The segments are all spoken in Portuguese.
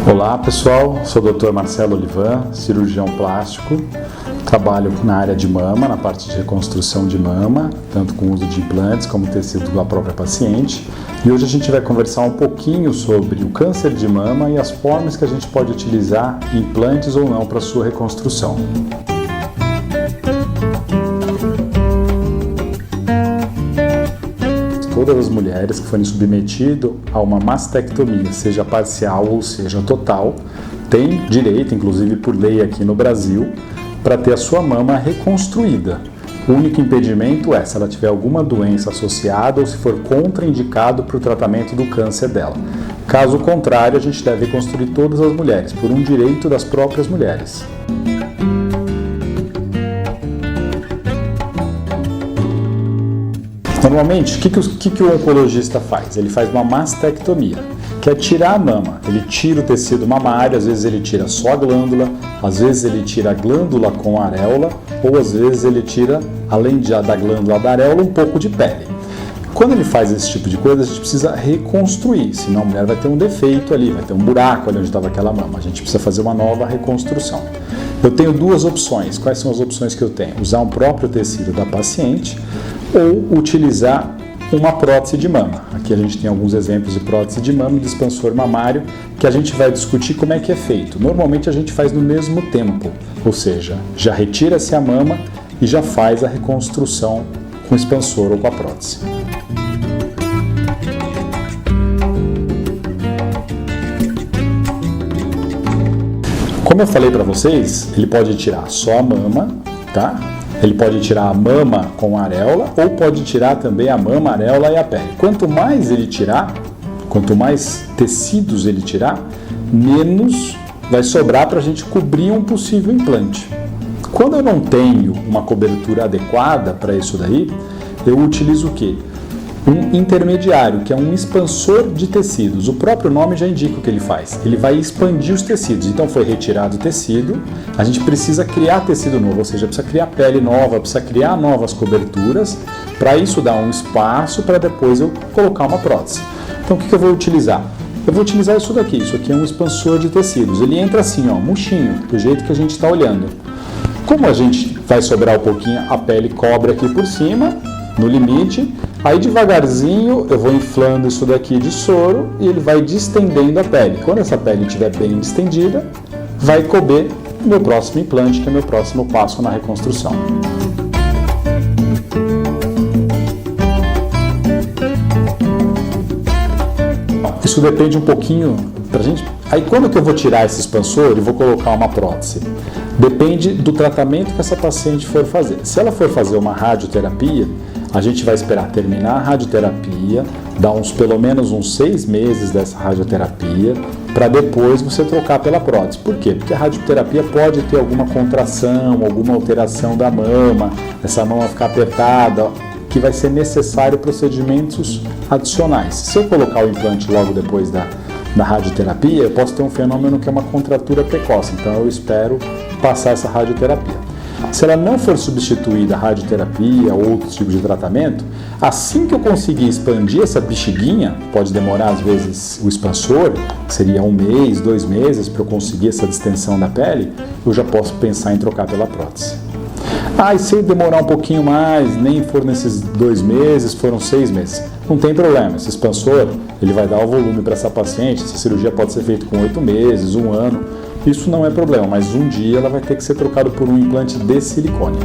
Olá pessoal, sou o Dr. Marcelo Olivan, cirurgião plástico, trabalho na área de mama, na parte de reconstrução de mama, tanto com uso de implantes como tecido da própria paciente. E hoje a gente vai conversar um pouquinho sobre o câncer de mama e as formas que a gente pode utilizar implantes ou não para sua reconstrução. Todas as mulheres que forem submetidas a uma mastectomia, seja parcial ou seja total, têm direito, inclusive por lei aqui no Brasil, para ter a sua mama reconstruída. O único impedimento é se ela tiver alguma doença associada ou se for contraindicado para o tratamento do câncer dela. Caso contrário, a gente deve reconstruir todas as mulheres, por um direito das próprias mulheres. Normalmente, o que o oncologista faz? Ele faz uma mastectomia, que é tirar a mama. Ele tira o tecido mamário, às vezes ele tira só a glândula, às vezes ele tira a glândula com a areola, ou às vezes ele tira, além da glândula da areola, um pouco de pele. Quando ele faz esse tipo de coisa, a gente precisa reconstruir, senão a mulher vai ter um defeito ali, vai ter um buraco ali onde estava aquela mama. A gente precisa fazer uma nova reconstrução. Eu tenho duas opções. Quais são as opções que eu tenho? Usar um próprio tecido da paciente ou utilizar uma prótese de mama. Aqui a gente tem alguns exemplos de prótese de mama e de expansor mamário que a gente vai discutir como é que é feito. Normalmente a gente faz no mesmo tempo, ou seja, já retira-se a mama e já faz a reconstrução com o expansor ou com a prótese. Como eu falei para vocês, ele pode tirar só a mama, tá? Ele pode tirar a mama com a areola ou pode tirar também a mama, a areola e a pele. Quanto mais ele tirar, quanto mais tecidos ele tirar, menos vai sobrar para a gente cobrir um possível implante. Quando eu não tenho uma cobertura adequada para isso daí, eu utilizo o quê? Um intermediário, que é um expansor de tecidos. O próprio nome já indica o que ele faz. Ele vai expandir os tecidos. Então foi retirado o tecido, a gente precisa criar tecido novo, ou seja, precisa criar pele nova, precisa criar novas coberturas, para isso dar um espaço para depois eu colocar uma prótese. Então o que eu vou utilizar? Eu vou utilizar isso daqui. Isso aqui é um expansor de tecidos. Ele entra assim, ó, murchinho, do jeito que a gente está olhando. Como a gente vai sobrar um pouquinho, a pele cobre aqui por cima, no limite. Aí devagarzinho eu vou inflando isso daqui de soro e ele vai distendendo a pele. Quando essa pele estiver bem distendida, vai couber o meu próximo implante, que é o meu próximo passo na reconstrução. Isso depende um pouquinho pra gente. Aí quando que eu vou tirar esse expansor e vou colocar uma prótese? Depende do tratamento que essa paciente for fazer. Se ela for fazer uma radioterapia, a gente vai esperar terminar a radioterapia, dar pelo menos uns 6 meses dessa radioterapia, para depois você trocar pela prótese. Por quê? Porque a radioterapia pode ter alguma contração, alguma alteração da mama, essa mama ficar apertada, que vai ser necessário procedimentos adicionais. Se eu colocar o implante logo depois da radioterapia, eu posso ter um fenômeno que é uma contratura precoce, então eu espero passar essa radioterapia. Se ela não for substituída a radioterapia ou outro tipo de tratamento, assim que eu conseguir expandir essa bexiguinha, pode demorar às vezes o expansor, que seria 1 mês, 2 meses para eu conseguir essa distensão da pele, eu já posso pensar em trocar pela prótese. E se demorar um pouquinho mais, nem for nesses 2 meses, foram 6 meses, não tem problema, esse expansor ele vai dar o volume para essa paciente, essa cirurgia pode ser feita com 8 meses, 1 ano, isso não é problema, mas um dia ela vai ter que ser trocada por um implante de silicone.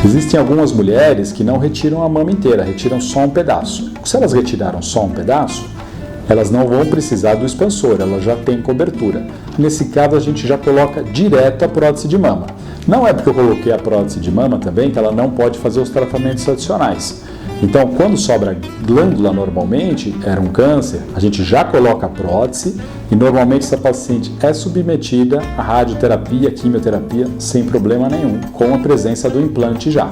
Existem algumas mulheres que não retiram a mama inteira, retiram só um pedaço. Se elas retiraram só um pedaço, elas não vão precisar do expansor, elas já têm cobertura. Nesse caso, a gente já coloca direto a prótese de mama. Não é porque eu coloquei a prótese de mama também que ela não pode fazer os tratamentos adicionais. Então, quando sobra glândula normalmente, era um câncer, a gente já coloca a prótese e normalmente essa paciente é submetida à radioterapia, quimioterapia, sem problema nenhum, com a presença do implante já.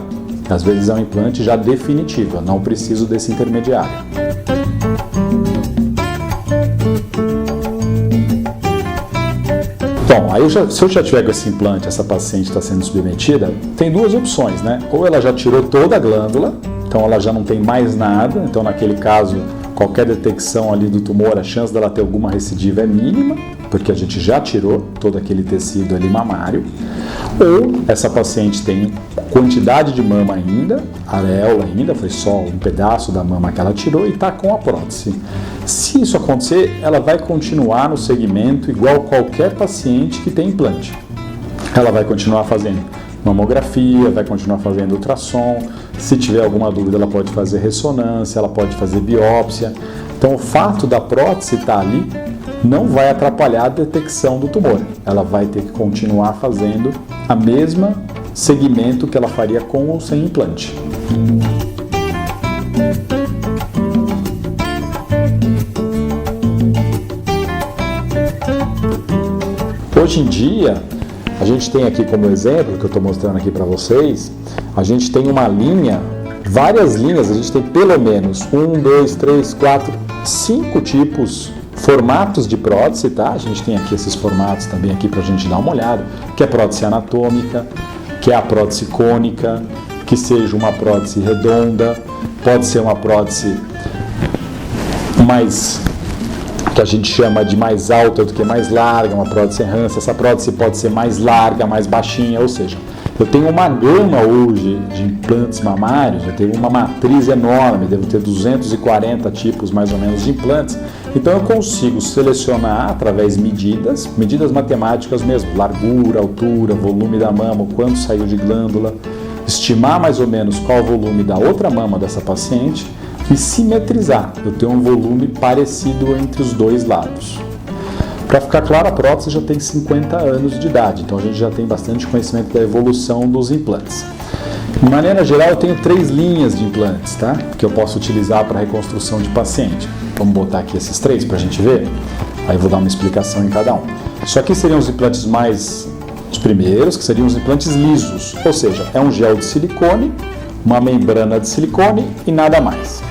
Às vezes é um implante já definitivo, eu não preciso desse intermediário. Bom, aí se eu já tiver com esse implante, essa paciente está sendo submetida, tem duas opções, né? Ou ela já tirou toda a glândula, então ela já não tem mais nada, então naquele caso, qualquer detecção ali do tumor, a chance dela ter alguma recidiva é mínima, porque a gente já tirou todo aquele tecido ali mamário, ou essa paciente tem quantidade de mama ainda, areola ainda, foi só um pedaço da mama que ela tirou e está com a prótese. Se isso acontecer, ela vai continuar no segmento igual qualquer paciente que tem implante. Ela vai continuar fazendo mamografia, vai continuar fazendo ultrassom, se tiver alguma dúvida ela pode fazer ressonância, ela pode fazer biópsia. Então o fato da prótese estar ali não vai atrapalhar a detecção do tumor. Ela vai ter que continuar fazendo a mesma segmento que ela faria com ou sem implante. Hoje em dia, a gente tem aqui como exemplo, que eu estou mostrando aqui para vocês, a gente tem uma linha, várias linhas, a gente tem pelo menos 1, 2, 3, 4, 5 tipos, formatos de prótese, tá? A gente tem aqui esses formatos também aqui para a gente dar uma olhada, que é prótese anatômica, que é a prótese cônica, que seja uma prótese redonda, pode ser uma prótese mais, que a gente chama de mais alta do que mais larga, uma prótese Hansen. Essa prótese pode ser mais larga, mais baixinha, ou seja, eu tenho uma gama hoje de implantes mamários, eu tenho uma matriz enorme, devo ter 240 tipos mais ou menos de implantes, então eu consigo selecionar através de medidas matemáticas mesmo, largura, altura, volume da mama, quanto saiu de glândula, estimar mais ou menos qual o volume da outra mama dessa paciente e simetrizar, eu tenho um volume parecido entre os dois lados. Para ficar claro, a prótese já tem 50 anos de idade, então a gente já tem bastante conhecimento da evolução dos implantes. De maneira geral, eu tenho 3 linhas de implantes, tá? Que eu posso utilizar para reconstrução de paciente. Vamos botar aqui esses 3 para a gente ver? Aí eu vou dar uma explicação em cada um. Isso aqui seriam os implantes os primeiros, que seriam os implantes lisos, ou seja, é um gel de silicone, uma membrana de silicone e nada mais.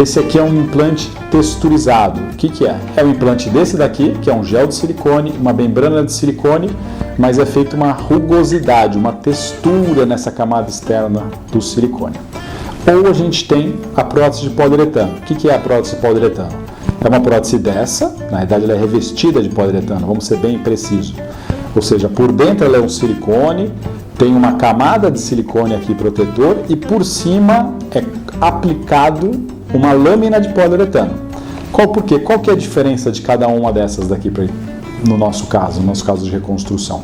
Esse aqui é um implante texturizado. O que é? É um implante desse daqui, que é um gel de silicone, uma membrana de silicone, mas é feita uma rugosidade, uma textura nessa camada externa do silicone. Ou a gente tem a prótese de poliuretano. O que é a prótese de poliuretano? É uma prótese dessa, na verdade ela é revestida de poliuretano, vamos ser bem precisos. Ou seja, por dentro ela é um silicone, tem uma camada de silicone aqui protetor e por cima é aplicado uma lâmina de poliuretano. Por quê? Qual que é a diferença de cada uma dessas daqui no nosso caso de reconstrução?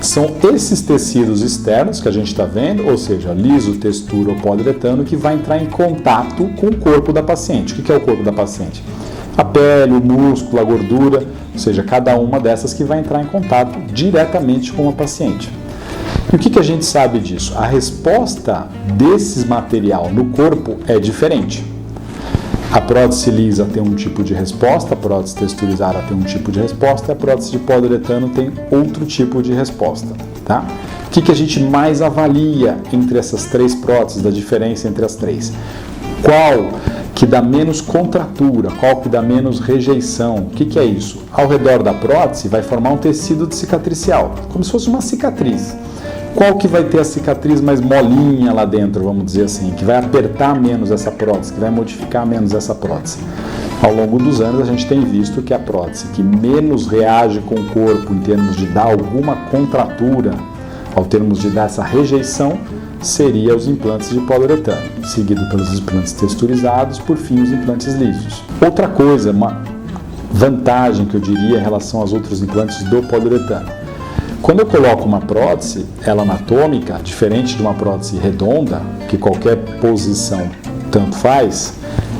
São esses tecidos externos que a gente está vendo, ou seja, liso, textura ou poliuretano, que vai entrar em contato com o corpo da paciente. O que é o corpo da paciente? A pele, o músculo, a gordura, ou seja, cada uma dessas que vai entrar em contato diretamente com a paciente. E o que a gente sabe disso? A resposta desse material no corpo é diferente. A prótese lisa tem um tipo de resposta, a prótese texturizada tem um tipo de resposta e a prótese de poliuretano tem outro tipo de resposta. Tá? O que a gente mais avalia entre essas 3 próteses, da diferença entre as 3? Qual que dá menos contratura, qual que dá menos rejeição? O que é isso? Ao redor da prótese vai formar um tecido de cicatricial, como se fosse uma cicatriz. Qual que vai ter a cicatriz mais molinha lá dentro, vamos dizer assim, que vai apertar menos essa prótese, que vai modificar menos essa prótese? Ao longo dos anos a gente tem visto que a prótese que menos reage com o corpo em termos de dar alguma contratura, ao termos de dar essa rejeição, seria os implantes de poliuretano, seguido pelos implantes texturizados, por fim os implantes lisos. Outra coisa, uma vantagem que eu diria em relação aos outros implantes do poliuretano. Quando eu coloco uma prótese, ela anatômica, diferente de uma prótese redonda, que qualquer posição tanto faz,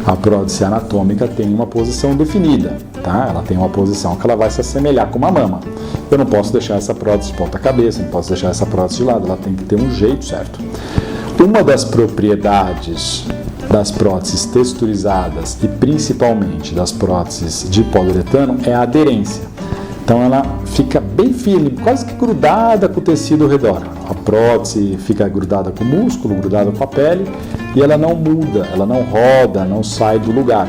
a prótese anatômica tem uma posição definida, tá? Ela tem uma posição que ela vai se assemelhar com uma mama. Eu não posso deixar essa prótese de ponta cabeça, não posso deixar essa prótese de lado, ela tem que ter um jeito certo. Uma das propriedades das próteses texturizadas e principalmente das próteses de poliuretano é a aderência. Então ela fica bem firme, quase que grudada com o tecido ao redor. A prótese fica grudada com o músculo, grudada com a pele e ela não muda, ela não roda, não sai do lugar.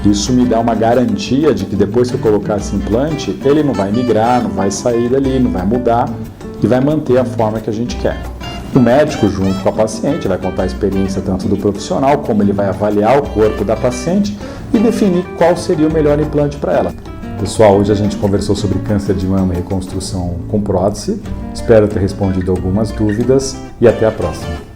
Isso me dá uma garantia de que depois que eu colocar esse implante, ele não vai migrar, não vai sair dali, não vai mudar e vai manter a forma que a gente quer. O médico, junto com a paciente, vai contar a experiência tanto do profissional, como ele vai avaliar o corpo da paciente e definir qual seria o melhor implante para ela. Pessoal, hoje a gente conversou sobre câncer de mama e reconstrução com prótese. Espero ter respondido algumas dúvidas e até a próxima.